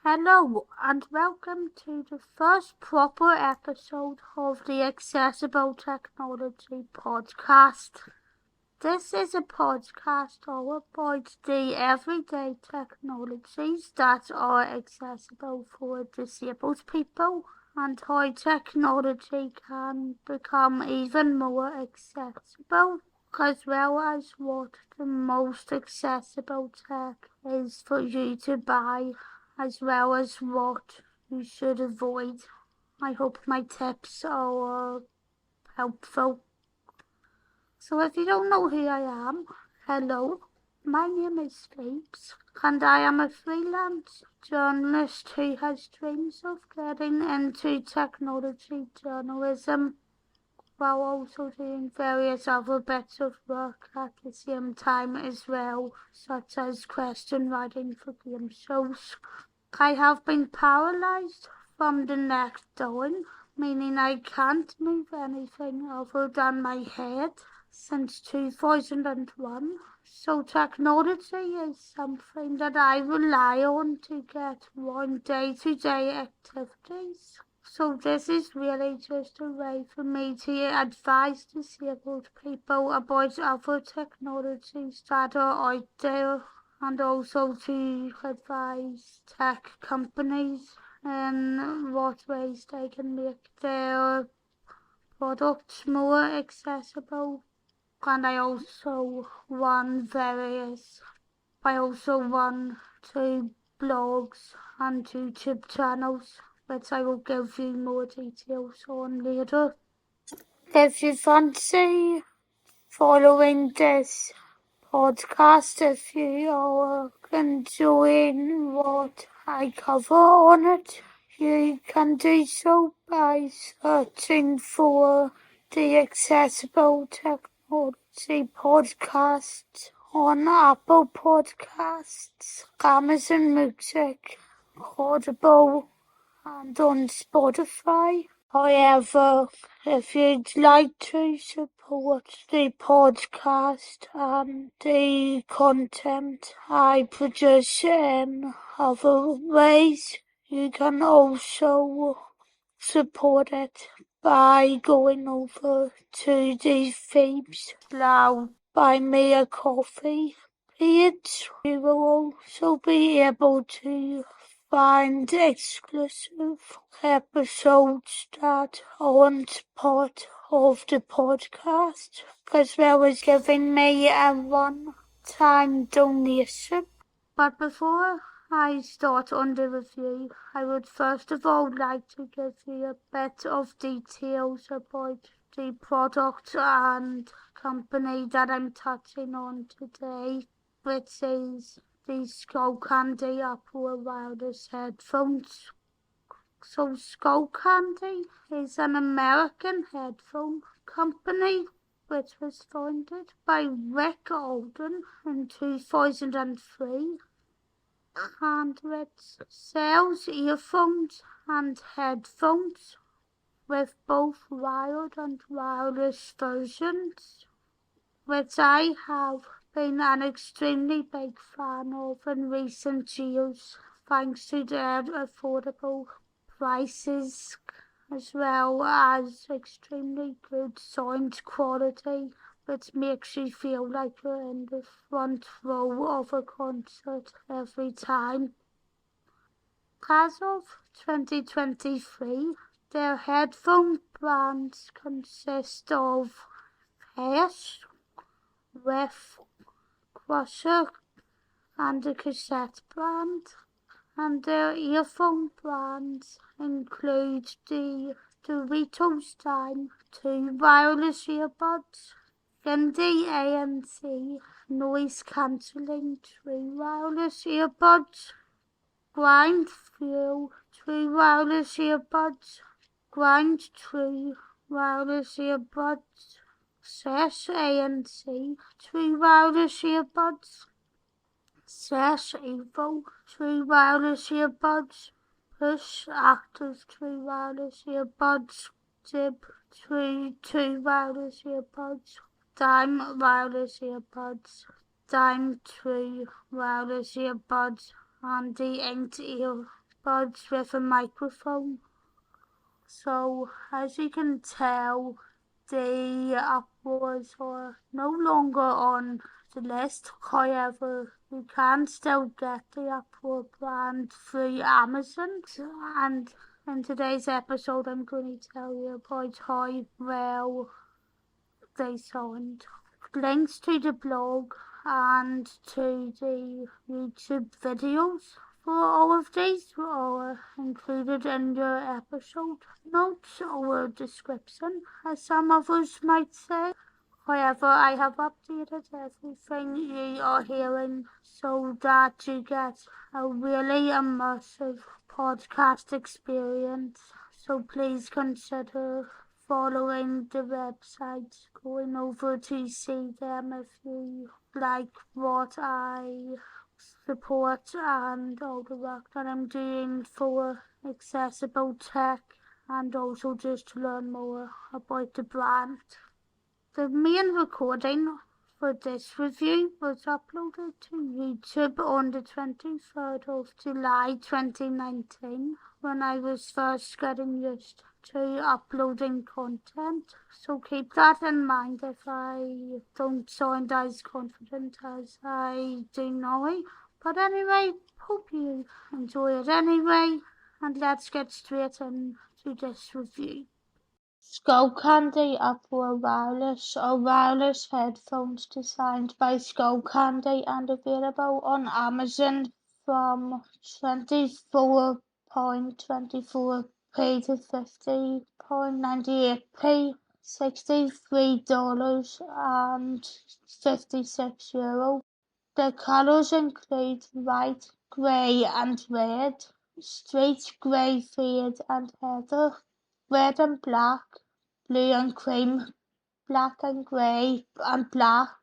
Hello and welcome to the first proper episode of the Accessible Technology podcast. This is a podcast all about the everyday technologies that are accessible for disabled people and how technology can become even more accessible, as well as what the most accessible tech is for you to buy, as well as what you should avoid. I hope my tips are helpful. So if you don't know who I am, hello, my name is Stapes, and I am a freelance journalist who has dreams of getting into technology journalism while also doing various other bits of work at the same time as well, such as question writing for game shows. I have been paralysed from the neck down, meaning I can't move anything other than my head since 2001. So technology is something that I rely on to get around day-to-day activities. So this is really just a way for me to advise disabled people about other technologies that are out there, and also to advise tech companies in what ways they can make their products more accessible. And I also run two blogs and YouTube channels, which I will give you more details on later. If you fancy following this podcast, if you are enjoying what I cover on it, you can do so by searching for the Accessible Technology podcast on Apple Podcasts, Amazon Music, Audible, and on Spotify. However, if you'd like to support the podcast and the content I produce in other ways, you can also support it by going over to the Thieves Loud Buy Me a Coffee page. You will also be able to find exclusive episodes that aren't part of the podcast, as well as giving me a one-time donation. But before I start on the review, I would first of all like to give you a bit of details about the product and company that I'm touching on today, which is the Skullcandy Uproar wireless headphones. So Skullcandy is an American headphone company which was founded by Rick Alden in 2003, and which sells earphones and headphones with both wired and wireless versions, which I have been an extremely big fan of in recent years, thanks to their affordable prices as well as extremely good sound quality, which makes you feel like you're in the front row of a concert every time. As of 2023, their headphone brands consist of Hesh, Riff, and the Cassette brand, and their earphone brands include the Doritos Time 2 wireless earbuds, Indie ANC noise cancelling 3 wireless earbuds, Grind Fuel 3 wireless earbuds, Grind 3 wireless earbuds, Sesh ANC 3 wireless earbuds, Sesh Evo 3 wireless earbuds, Push Active 3 wireless earbuds, Zip 3 2 wireless earbuds, Dime wireless earbuds, Dime 3 wireless earbuds, and the Inked earbuds earbuds with a microphone. So, as you can tell, the Uproars are no longer on the list. However, you can still get the Uproar brand through Amazon. And in today's episode, I'm going to tell you about how well they sound. Links to the blog and to the YouTube videos for all of these are included in the episode notes or description, as some of us might say. However, I have updated everything you are hearing so that you get a really immersive podcast experience. So please consider following the websites, going over to see them if you like what I support and all the work that I'm doing for accessible tech, and also just to learn more about the brand. The main recording for this review was uploaded to YouTube on the 23rd of July 2019 when I was first getting used to uploading content. So keep that in mind if I don't sound as confident as I do now. But anyway, hope you enjoy it anyway, and let's get straight into this review. Skullcandy Uproar wireless headphones designed by Skullcandy and available on Amazon from 24.24p to 50.98p, $63 and €56. The colours include white, grey and red, street grey fade and heather, red and black, blue and cream, black and grey and black.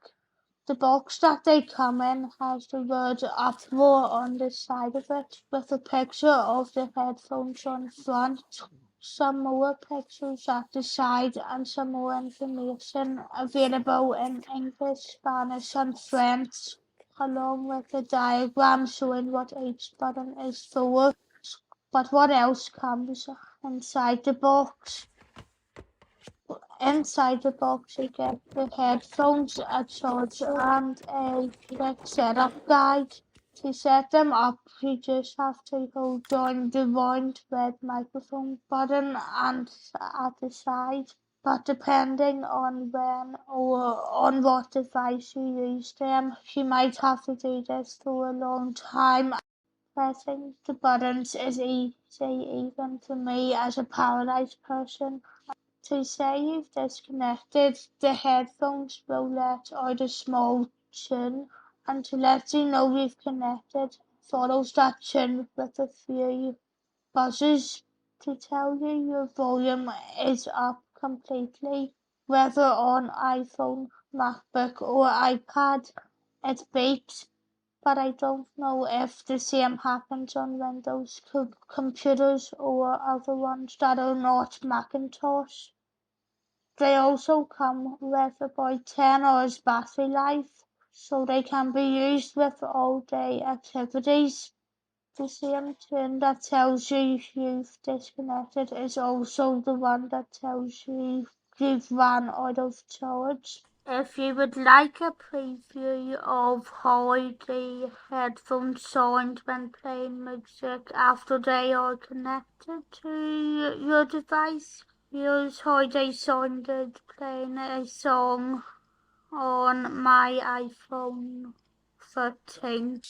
The box that they come in has the word Uproar on the side of it with a picture of the headphones on front, some more pictures at the side and some more information available in English, Spanish and French, along with a diagram showing what each button is for. But what else comes inside the box? Inside the box you get the headphones, a charger and a quick setup guide. To set them up you just have to hold down the round red microphone button and at the side. But depending on when or on what device you use them, you might have to do this for a long time. Pressing the buttons is easy even for me as a paralyzed person. To say you've disconnected, the headphones will let out a small tune, and to let you know you've connected, follows that tune with a few buzzes to tell you your volume is up completely. Whether on iPhone, MacBook or iPad, it beeps, but I don't know if the same happens on Windows computers or other ones that are not Macintosh. They also come with about 10 hours battery life, so they can be used with all-day activities. The same tune that tells you you've disconnected is also the one that tells you you've run out of charge. If you would like a preview of how the headphones sound when playing music after they are connected to your device, here's how they sounded playing a song on my iPhone 13.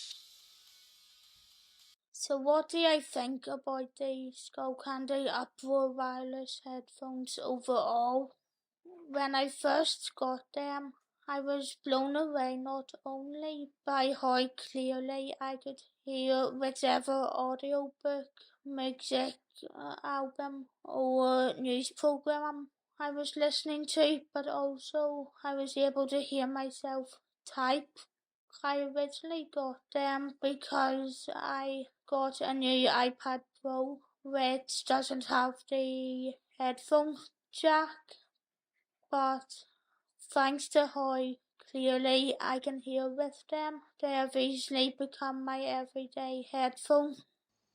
So what do I think about the Skullcandy Uproar wireless headphones overall? When I first got them, I was blown away not only by how clearly I could hear whichever audiobook, music, album or news program I was listening to, but also I was able to hear myself type. I originally got them because I got a new iPad Pro which doesn't have the headphone jack, but thanks to how clearly I can hear with them, they have easily become my everyday headphone.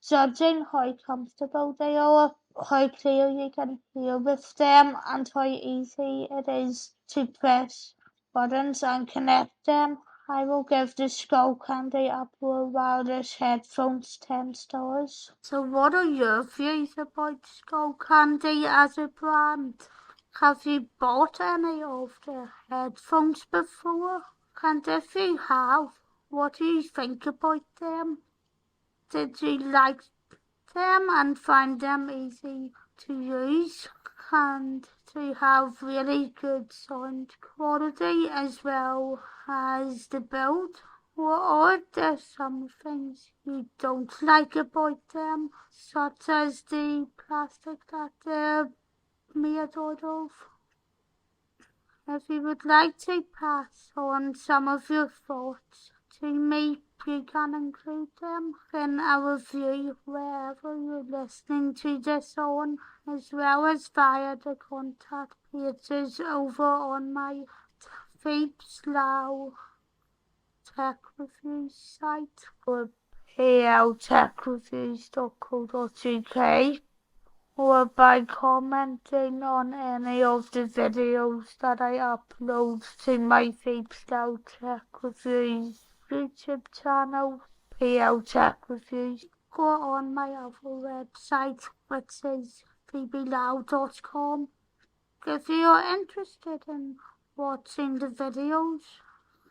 judging how comfortable they are, how clear you can hear with them, and how easy it is to press buttons and connect them. I will give the Skullcandy Uproar wireless headphones 10 stars. So what are your views about Skullcandy as a brand? Have you bought any of their headphones before? And if you have, what do you think about them? Did you like them and find them easy to use and to have really good sound quality as well as the build? Or are there some things you don't like about them, such as the plastic that they're made out of? If you would like to pass on some of your thoughts to me, you can include them in a review wherever you're listening to this on, as well as via the contact pages over on my Phoebes Lau Tech Reviews site or pltechreviews.co.uk, or by commenting on any of the videos that I upload to my Phoebes Lau Tech Reviews YouTube channel, PL Tech Reviews, or on my other website, which is phoebelau.com. If you are interested in watching the videos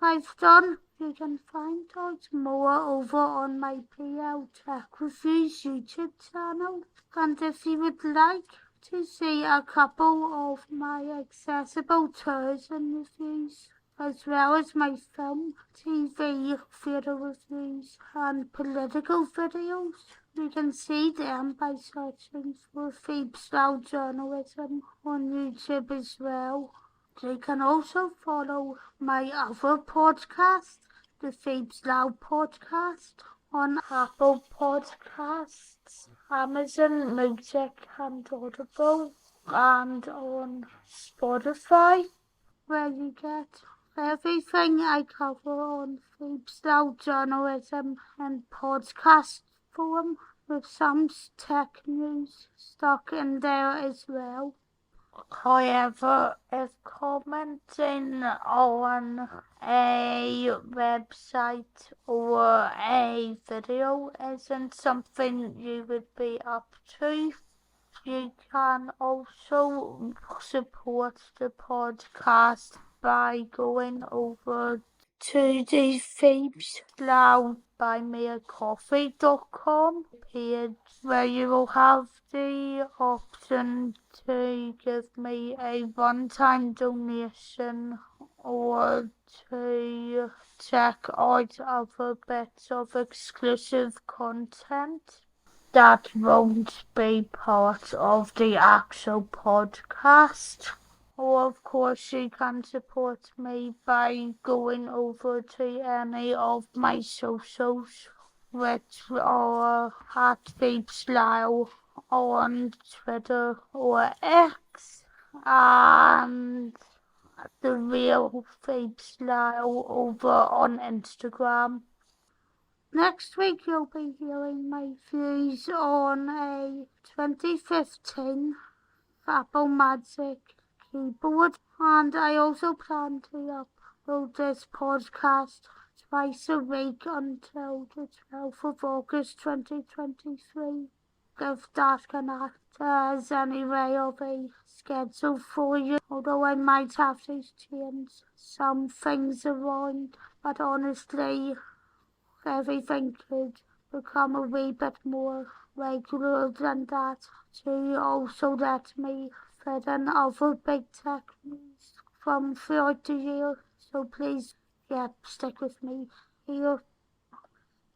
I've done, you can find out more over on my PL Tech Reviews YouTube channel. And if you would like to see a couple of my accessible tours and reviews, as well as my film, TV, theatre reviews and political videos, you can see them by searching for Phoebes Lau Journalism on YouTube as well. You can also follow my other podcast, the Phoebes Lau Podcast, on Apple Podcasts, Amazon Music and Audible, and on Spotify, where you get everything I cover on Phoebes Lau Journalism and podcast form, with some tech news stuck in there as well. However, if commenting on a website or a video isn't something you would be up to, you can also support the podcast by going over to the Phoebes Lau buymeacoffee.com page, where you will have the option to give me a one-time donation or to check out other bits of exclusive content that won't be part of the actual podcast. Or of course you can support me by going over to any of my socials, which are at Phoebes Lau on Twitter or X, and the real Phoebes Lau over on Instagram. Next week you'll be hearing my views on a 2015 Apple Magic keyboard, and I also plan to upload this podcast twice a week until the 12th of August 2023. If that can act as any way of a schedule for you, although I might have to change some things around, but honestly everything could become a wee bit more regular than that, to also let me fit in other big tech news from throughout the year. So please, stick with me here.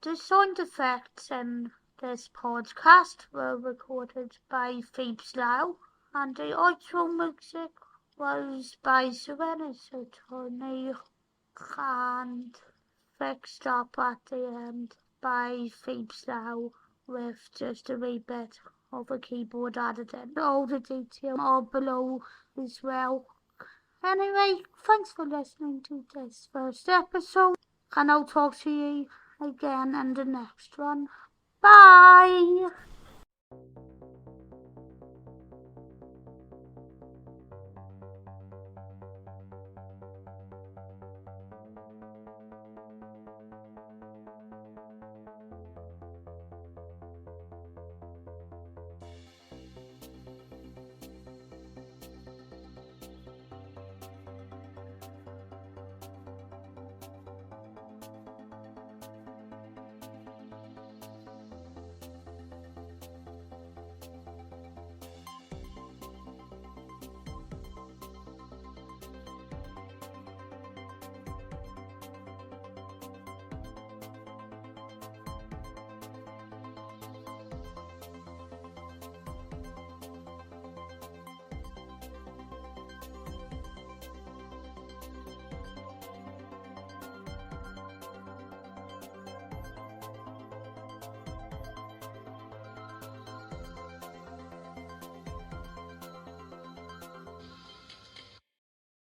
The sound effects in this podcast were recorded by Phoebes Lau, and the outro music was by Serena's attorney and fixed up at the end by Phoebes Lau, with just a wee bit of a keyboard added in. All the details are below as well. Anyway, thanks for listening to this first episode, and I'll talk to you again in the next one. Bye.